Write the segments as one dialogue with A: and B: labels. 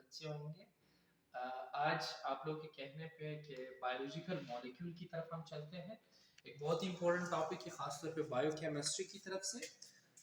A: अच्छे होंगे। अ, आज आप लोग के कहने पे कि बायोलॉजिकल मॉलिक्यूल की तरफ हम चलते हैं। एक बहुत ही इंपॉर्टेंट टॉपिक है, खासतौर पे बायोकेमिस्ट्री की तरफ से।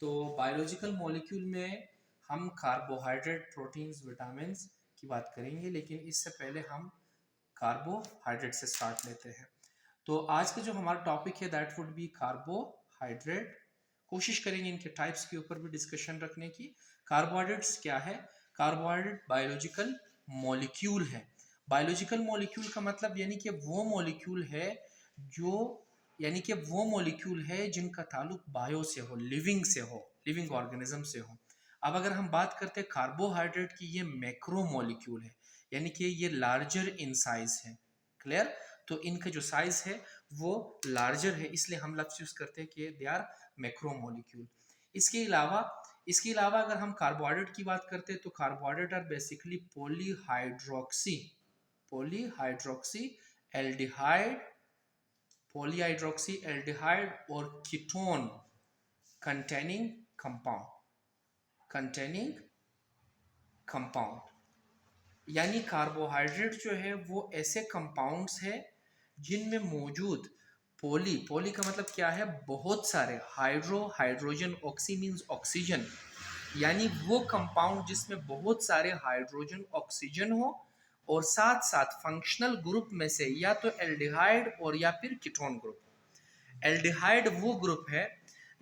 A: तो बायोलॉजिकल मॉलिक्यूल में हम कार्बोहाइड्रेट, प्रोटीन्स, विटामिन्स की बात करेंगे, लेकिन इससे पहले हम कार्बोहाइड्रेट से स्टार्ट लेते हैं। तो आज का जो हमारा टॉपिक है दैट वुड बी कार्बोहाइड्रेट। कोशिश करेंगे इनके टाइप्स के ऊपर भी डिस्कशन रखने की। कार्बोहाइड्रेट्स क्या है? कार्बोहाइड्रेट बायोलॉजिकल मॉलिक्यूल है। बायोलॉजिकल मॉलिक्यूल का मतलब यानी कि वो मॉलिक्यूल है जो जिनका ताल्लुक बायो से हो, लिविंग से हो, लिविंग ऑर्गेनिज्म से हो। अब अगर हम बात करते हैं कार्बोहाइड्रेट की, ये मैक्रो मॉलिक्यूल है, यानी कि ये लार्जर इन साइज है। क्लियर? तो इनका जो साइज है वो लार्जर है, इसलिए हम लफ्ज यूज करते हैं कि दे आर मैक्रो मॉलिक्यूल। इसके अलावा अगर हम कार्बोहाइड्रेट की बात करते हैं तो carbohydrate are basically polyhydroxy aldehyde, polyhydroxy aldehyde और कीटोन कंटेनिंग कंपाउंड। यानी कार्बोहाइड्रेट जो है वो ऐसे कंपाउंड्स है जिनमें मौजूद पॉली का मतलब क्या है? बहुत सारे, हाइड्रोजन, ऑक्सी मीन्स ऑक्सीजन, यानी वो कंपाउंड जिसमें बहुत सारे हाइड्रोजन, ऑक्सीजन हो, और साथ साथ फंक्शनल ग्रुप में से या तो एल्डिहाइड और या फिर कीटोन ग्रुप। एल्डिहाइड वो ग्रुप है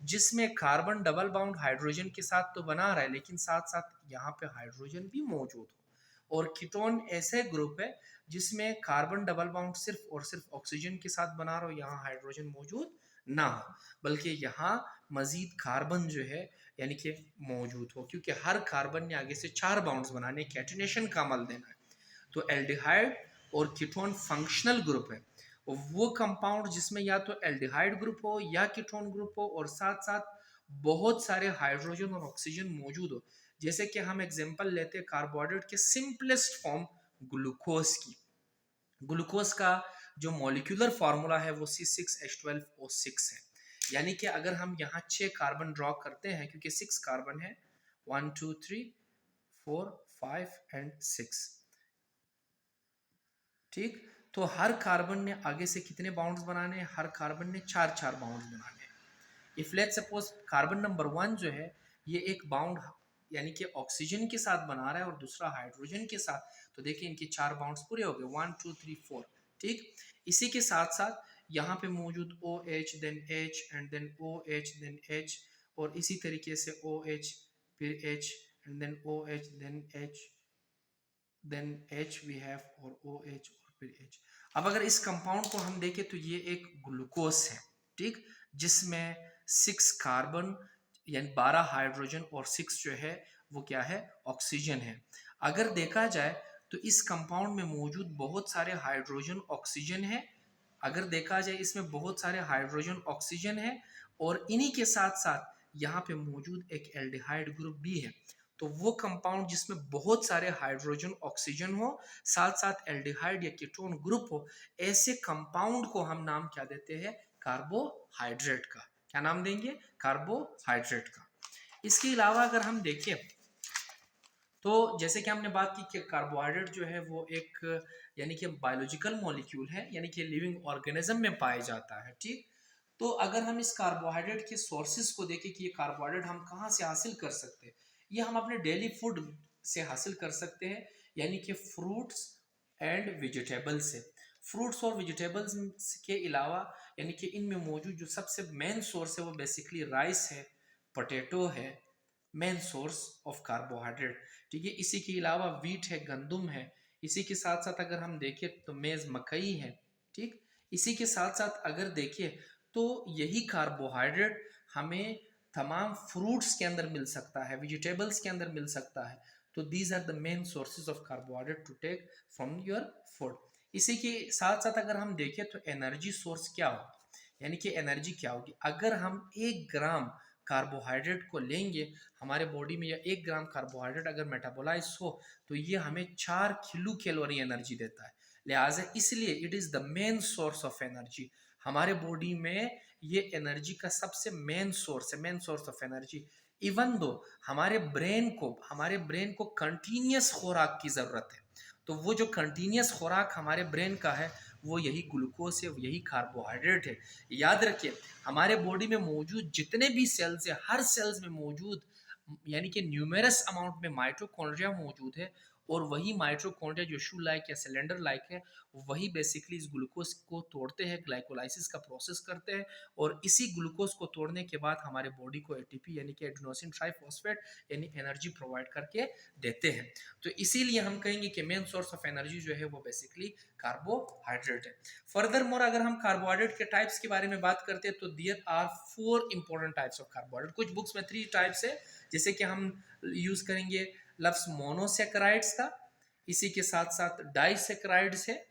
A: जिसमें कार्बन डबल बाउंड हाइड्रोजन के साथ तो बना रहा है, लेकिन साथ साथ यहाँ पे हाइड्रोजन भी मौजूद हो। और कीटोन ऐसे ग्रुप है जिसमें कार्बन डबल बाउंड सिर्फ और सिर्फ ऑक्सीजन के साथ बना रहा हो, यहाँ हाइड्रोजन मौजूद ना हो, बल्कि यहाँ मजीद कार्बन जो है यानी कि मौजूद हो, क्योंकि हर कार्बन ने आगे से 4 बाउंड्स बनाने, कैटिनेशन का अमल देना है। तो एल्डिहाइड और कीटोन फंक्शनल ग्रुप है, वो कंपाउंड जिसमें या तो एल्डिहाइड ग्रुप हो या कीटोन ग्रुप हो, और साथ साथ बहुत सारे हाइड्रोजन और ऑक्सीजन मौजूद हो। जैसे कि हम एग्जांपल लेते हैं कार्बोहाइड्रेट के सिंपलेस्ट फॉर्म ग्लूकोज की। ग्लूकोज का जो मॉलिक्यूलर फार्मूला है वो C6H12O6 है। यानी कि अगर हम यहाँ 6 कार्बन ड्रॉ करते हैं, क्योंकि 6 कार्बन है, 1 2 3 4 5 एंड 6, ठीक। तो हर कार्बन ने आगे से कितने बाउंड्स बनाने हैं? हर कार्बन ने 4 बाउंड्स बनाने हैं। If let suppose carbon number 1 जो है ये एक बाउंड यानी कि ऑक्सीजन के साथ बना रहा है और दूसरा हाइड्रोजन के साथ, तो देखिए इनके 4 बाउंड्स पूरे हो गए, 1 2 3 4, ठीक। इसी के साथ साथ यहाँ पे मौजूद OH, then H and then OH, then H, और इसी तरीके से OH, फिर H and then OH, then H, then H we have, और OH और फिर H। अब अगर इस कंपाउंड को हम देखें तो ये एक ग्लूकोज है, ठीक, जिसमें 6 कार्बन यानी 12 हाइड्रोजन और 6 जो है वो क्या है? ऑक्सीजन है। अगर देखा जाए तो इस कंपाउंड में मौजूद बहुत सारे हाइड्रोजन, ऑक्सीजन है। अगर देखा जाए इसमें बहुत सारे हाइड्रोजन, ऑक्सीजन है, और इन्हीं के साथ साथ यहाँ पे मौजूद एक एल्डिहाइड ग्रुप भी है। तो वो कंपाउंड जिसमें बहुत सारे हाइड्रोजन, ऑक्सीजन हो, साथ साथ एल्डिहाइड या कीटोन ग्रुप हो, ऐसे कंपाउंड को हम नाम क्या देते हैं? कार्बोहाइड्रेट का। क्या नाम देंगे? कार्बोहाइड्रेट का। इसके अलावा अगर हम देखें तो जैसे कि हमने बात की कि कार्बोहाइड्रेट जो है वो एक यानी कि बायोलॉजिकल मॉलिक्यूल है, यानी कि लिविंग ऑर्गेनिज्म में पाया जाता है, ठीक। तो अगर हम इस कार्बोहाइड्रेट के सोर्सेज को देखें कि ये कार्बोहाइड्रेट हम कहाँ से हासिल कर सकते हैं, ये हम अपने डेली फूड से हासिल कर सकते हैं, यानी कि फ्रूट्स एंड वेजिटेबल से। फ्रूट्स और वेजिटेबल्स के अलावा यानी कि इनमें मौजूद जो सबसे मेन सोर्स है वो बेसिकली राइस है, पोटैटो है, मेन सोर्स ऑफ कार्बोहाइड्रेट, ठीक है। इसी के अलावा वीट है, गंदुम है। इसी के साथ साथ अगर हम देखें तो मेज, मकई है, ठीक। इसी के साथ साथ अगर देखिए तो यही कार्बोहाइड्रेट हमें तमाम फ्रूट्स के अंदर मिल सकता है, वेजिटेबल्स के अंदर मिल सकता है। तो these are the main sources of carbohydrate to take from your food. इसी के साथ साथ अगर हम देखें तो एनर्जी सोर्स क्या होगा, यानी कि एनर्जी क्या होगी? अगर हम 1 ग्राम कार्बोहाइड्रेट को लेंगे हमारे बॉडी में, या 1 ग्राम कार्बोहाइड्रेट अगर मेटाबोलाइज हो तो ये हमें 4 किलो कैलोरी एनर्जी देता है। लिहाजा इसलिए it is the main source of energy. हमारे बॉडी में ये एनर्जी का सबसे मेन सोर्स है, main source of energy. Even though हमारे ब्रेन को कंटिन्यूस खुराक की ज़रूरत है, तो वो जो कंटिन्यूस खुराक हमारे ब्रेन का है वो यही ग्लूकोज है, यही कार्बोहाइड्रेट है। याद रखिए, हमारे बॉडी में मौजूद जितने भी सेल्स है, हर सेल्स में मौजूद यानी कि न्यूमेरस अमाउंट में माइटोकॉन्ड्रिया मौजूद है, और वही माइटोकॉन्ड्रिया जो शू लाइक या सिलेंडर लाइक है, वही बेसिकली इस ग्लूकोज को तोड़ते हैं, ग्लाइकोलाइसिस का प्रोसेस करते हैं, और इसी ग्लूकोज को तोड़ने के बाद हमारे बॉडी को एटीपी यानी कि एडेनोसिन ट्राइफॉस्फेट यानी एनर्जी प्रोवाइड करके देते हैं। तो इसीलिए हम कहेंगे कि मेन सोर्स ऑफ एनर्जी जो है वो बेसिकली कार्बोहाइड्रेट है। फर्दर मोर अगर हम कार्बोहाइड्रेट के टाइप्स के बारे में बात करते हैं तो there are 4 important types of carbohydrate. कुछ बुक्स में 3 टाइप्स है, जैसे कि हम यूज करेंगे लफ्ज मोनोसेक्राइड्स का, इसी के साथ साथ डाइसेक्राइड्स है,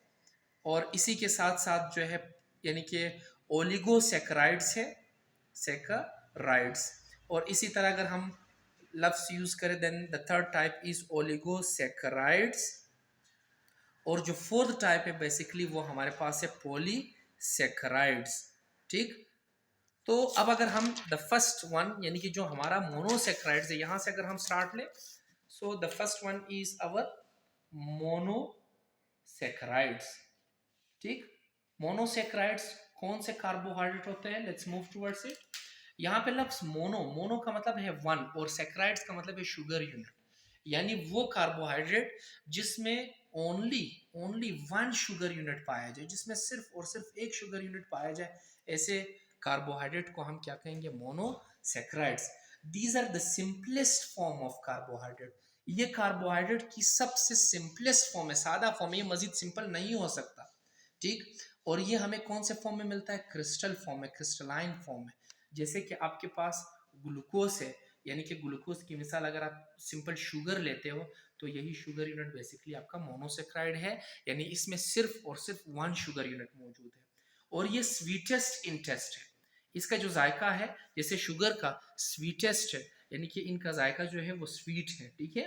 A: और इसी के साथ साथ जो है यानी कि ओलिगोसेक्राइड्स है, सेक्राइड्स। और इसी तरह अगर हम लफ्ज यूज करें then the third type is oligosaccharides, और जो फोर्थ टाइप है बेसिकली वो हमारे पास है पॉलीसेक्राइड्स। ठीक, तो अब अगर हम द फर्स्ट वन यानी कि जो हमारा मोनोसेक्राइड्स है, यहां से अगर हम स्टार्ट लें, so the first one is our monosaccharides. ठीक, मोनोसेक्राइड्स कौन से कार्बोहाइड्रेट होते हैं, लेट्स मूव टुवर्ड्स इट। यहाँ पे लफ्ज मोनो का मतलब है वन, और सेक्राइड्स का मतलब है शुगर यूनिट, यानी वो कार्बोहाइड्रेट जिसमें only only one sugar unit पाया जाए, जिसमें सिर्फ और सिर्फ एक शुगर यूनिट पाया जाए, ऐसे कार्बोहाइड्रेट को हम क्या कहेंगे, monosaccharides. These are the simplest form of carbohydrate. ये कार्बोहाइड्रेट की सबसे सिंपलेस्ट फॉर्म है, सादा फॉर्म है, ये मजीद सिंपल नहीं हो सकता। ठीक, और ये हमें कौन से फॉर्म में मिलता है, क्रिस्टल फॉर्म में, क्रिस्टलाइन फॉर्म में। जैसे कि आपके पास ग्लूकोज है, यानी कि ग्लूकोज की मिसाल अगर आप सिंपल शुगर लेते हो तो यही शुगर यूनिट बेसिकली आपका मोनोसेक्राइड है, यानी इसमें सिर्फ और सिर्फ वन शुगर यूनिट मौजूद है, और ये स्वीटेस्ट इन टेस्ट है। इसका जो जायका है जैसे शुगर का स्वीटेस्ट है, यानी कि इनका जायका जो है वो स्वीट है। ठीक है,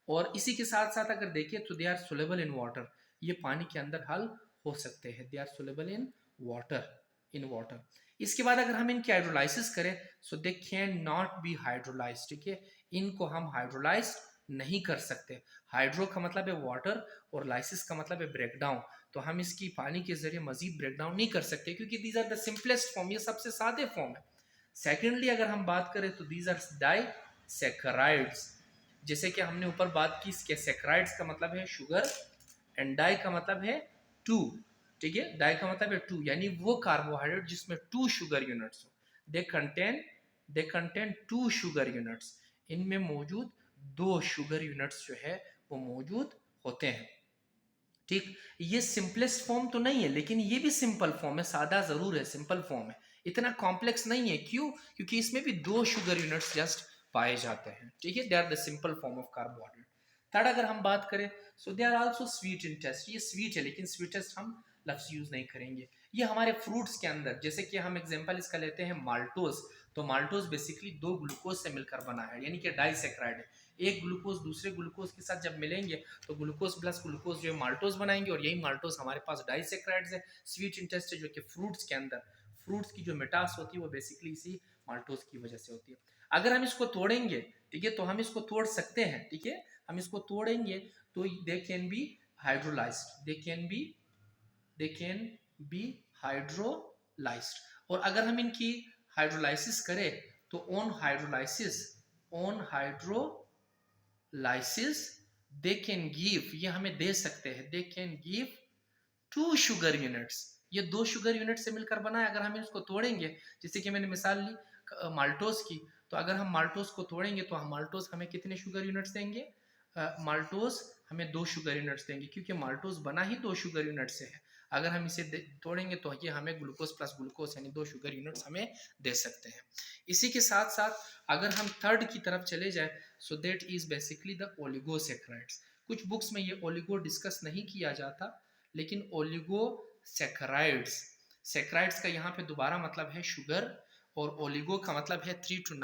A: और इसी के साथ साथ अगर देखें तो they are soluble in water, ये पानी के अंदर हल हो सकते हैं, they are soluble in water. इसके बाद अगर हम इनकी हाइड्रोलाइसिस करें so they can not be hydrolyse. ठीक है, इनको हम हाइड्रोलाइज नहीं कर सकते। हाइड्रो का मतलब है वाटर और लाइसिस का मतलब है ब्रेकडाउन, तो हम इसकी पानी के जरिए मजीद ब्रेकडाउन नहीं कर सकते, क्योंकि these are the simplest form, ये सबसे सादे फॉर्म है। सेकेंडली अगर हम बात करें तो दीज आर डाइसेक्राइड्स, जैसे कि हमने ऊपर बात की, सेक्राइड्स का मतलब है शुगर एंड डाई का मतलब है टू। ठीक है, डाई का मतलब है टू, यानी वो कार्बोहाइड्रेट जिसमें टू शुगर यूनिट्स हो, they contain two sugar units, इनमें मौजूद दो शुगर यूनिट्स जो है वो मौजूद होते हैं। ठीक, ये सिंपलेस्ट फॉर्म तो नहीं है, लेकिन ये भी सिंपल फॉर्म है, सादा जरूर है, सिंपल फॉर्म है, इतना कॉम्प्लेक्स नहीं है। क्यों, क्योंकि इसमें भी दो शुगर यूनिट्स जस्ट पाए जाते हैं। ठीक है, they are the simple form of carbohydrate. Third अगर हम बात करें so they are also sweet in taste, ये स्वीट है लेकिन स्वीटेस्ट हम लफ्ज यूज नहीं करेंगे। ये हमारे फ्रूट्स के अंदर, जैसे कि हम एग्जांपल इसका लेते हैं माल्टोज, तो माल्टोज बेसिकली दो ग्लूकोज से मिलकर बना है, यानी कि डाइसेक्राइड है। एक ग्लूकोज दूसरे ग्लूकोज के साथ जब मिलेंगे तो ग्लूकोज प्लस ग्लूकोज जो है माल्टोज बनाएंगे, और यही माल्टोज हमारे पास डाइसेक्राइड्स है, स्वीट इन टेस्ट है, जो कि फ्रूट्स के अंदर, फ्रूट्स की जो मिठास होती है वो बेसिकली इसी माल्टोज की वजह से होती है। अगर हम इसको तोड़ेंगे, ठीक है, तो हम इसको तोड़ सकते हैं। ठीक है, हम इसको तोड़ेंगे तो they can be hydrolysed, they can be hydrolysed. और अगर हम इनकी हाइड्रोलाइसिस करें तो on hydrolysis they can give, ये हमें दे सकते हैं, they can give two sugar units, ये दो शुगर यूनिट से मिलकर बना है। अगर हम इसको तोड़ेंगे, जैसे कि मैंने मिसाल ली माल्टोस की, तो अगर हम माल्टोस को तोड़ेंगे तो हम माल्टोस हमें कितने शुगर यूनिट्स देंगे, माल्टोस हमें दो शुगर यूनिट्स देंगे, क्योंकि माल्टोस बना ही दो शुगर यूनिट से है। अगर हम इसे तोड़ेंगे तो ये हमें ग्लूकोज प्लस ग्लूकोज यानी दो शुगर यूनिट्स हमें दे सकते हैं। इसी के साथ साथ अगर हम थर्ड की तरफ चले जाए so that is basically the oligosaccharides. कुछ बुक्स में ये ओलिगो डिस्कस नहीं किया जाता, लेकिन ओलिगोसेक्राइड्स, सेक्राइड्स का यहाँ पे दोबारा मतलब है शुगर, और ओलिगो का मतलब है 3 to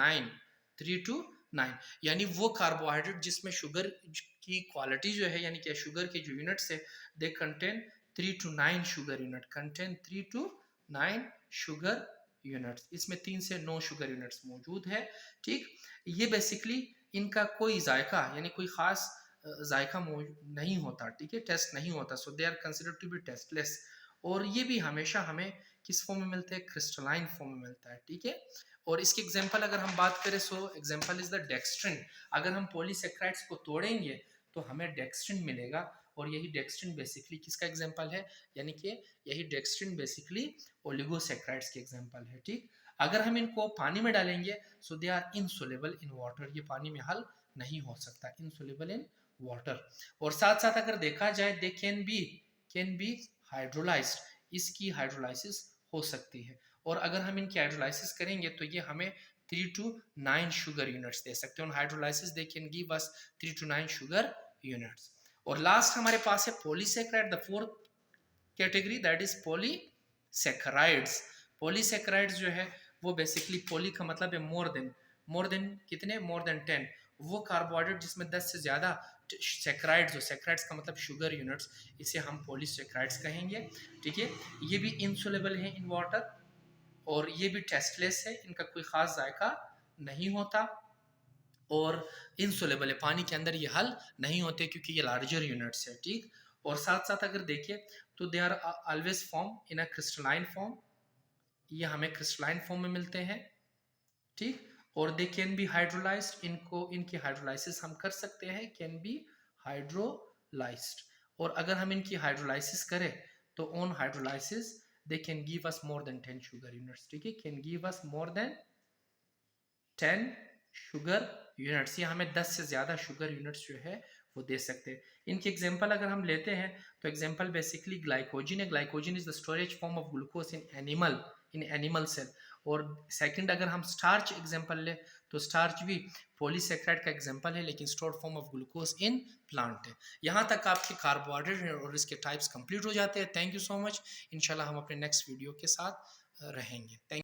A: 9, यानी वो कार्बोहाइड्रेट जिसमें शुगर की क्वालिटी जो है, यानी कि शुगर के जो यूनिट्स है, they contain 3 to 9 sugar unit, contain 3 to 9 sugar units, इसमें 3 से 9 शुगर यूनिट्स मौजूद है। ठीक, ये बेसिकली इनका कोई जायका यानी कोई खास जायका नहीं होता, ठीक है, टेस्ट नहीं होता, so they are considered to be tasteless. और ये भी हमेशा हमें किस फॉर्म में मिलते हैं, क्रिस्टलाइन फॉर्म में मिलता है, ठीक है। और इसकी एग्जांपल अगर हम बात करें, so example is the dextrin. अगर हम पॉलीसेक्राइड्स को तोड़ेंगे तो हमें डेक्स्ट्रिन मिलेगा, और यही डेक्स्ट्रिन बेसिकली किसका एग्जांपल है, यानी कि यही डेक्स्ट्रिन बेसिकली ओलिगोसेक्राइड्स के एग्जांपल है। ठीक, अगर हम इनको पानी में डालेंगे so they are insoluble in water, ये पानी में हल नहीं हो सकता, इनसोलेबल इन वाटर। और साथ साथ अगर देखा जाए दे कैन बी हाइड्रोलाइज्ड, इसकी हाइड्रोलाइसिस हो सकती है। और अगर हम इनकी हाइड्रोलाइसिस करेंगे तो ये हमें 3 to 9 शुगर यूनिट्स दे सकते हैं। Hydrolysis they can give us 3 to 9 sugar units. और लास्ट हमारे पास है polysaccharide, the fourth category, that is polysaccharides. Polysaccharides जो है वो बेसिकली पॉली का मतलब है मोर देन कितने, मोर देन 10, वो कार्बोहाइड्रेट जिसमें 10 से ज्यादा सेक्राइड्स हो, सेक्राइड्स का मतलब शुगर यूनिट्स, इसे हम पॉलीसेक्राइड्स कहेंगे। ठीक है, ये भी इनसोलेबल है इन वाटर, और ये भी टेस्टलेस है, इनका कोई खास जायका नहीं होता, और इनसोलेबल है, पानी के अंदर ये हल नहीं होते क्योंकि ये लार्जर यूनिट्स है। ठीक, और साथ साथ अगर देखें तो they are always form in a crystalline form, ये हमें क्रिस्टलाइन फॉर्म में मिलते हैं। ठीक, और दे कैन बी हाइड्रोलाइज्ड, इनको इनकी हाइड्रोलाइसिस हम कर सकते हैं, कैन बी हाइड्रोलाइज्ड। और अगर हम इनकी हाइड्रोलाइसिस करें तो on hydrolysis they can give us more than 10 sugar units. ठीक है, can give us more than 10 sugar units, ये हमें 10 से ज्यादा शुगर यूनिट्स जो है वो दे सकते हैं। इनके एग्जांपल अगर हम लेते हैं तो एग्जांपल बेसिकली ग्लाइकोजन है, glycogen is the storage form of glucose in animal cell. और सेकंड अगर हम स्टार्च एग्जांपल ले तो स्टार्च भी पॉलीसेक्राइड का एग्जांपल है, लेकिन stored form of glucose in plant है। यहाँ तक आपके कार्बोहाइड्रेट और इसके टाइप्स कंप्लीट हो जाते हैं। थैंक यू सो मच, इंशाल्लाह हम अपने नेक्स्ट वीडियो के साथ रहेंगे। थैंक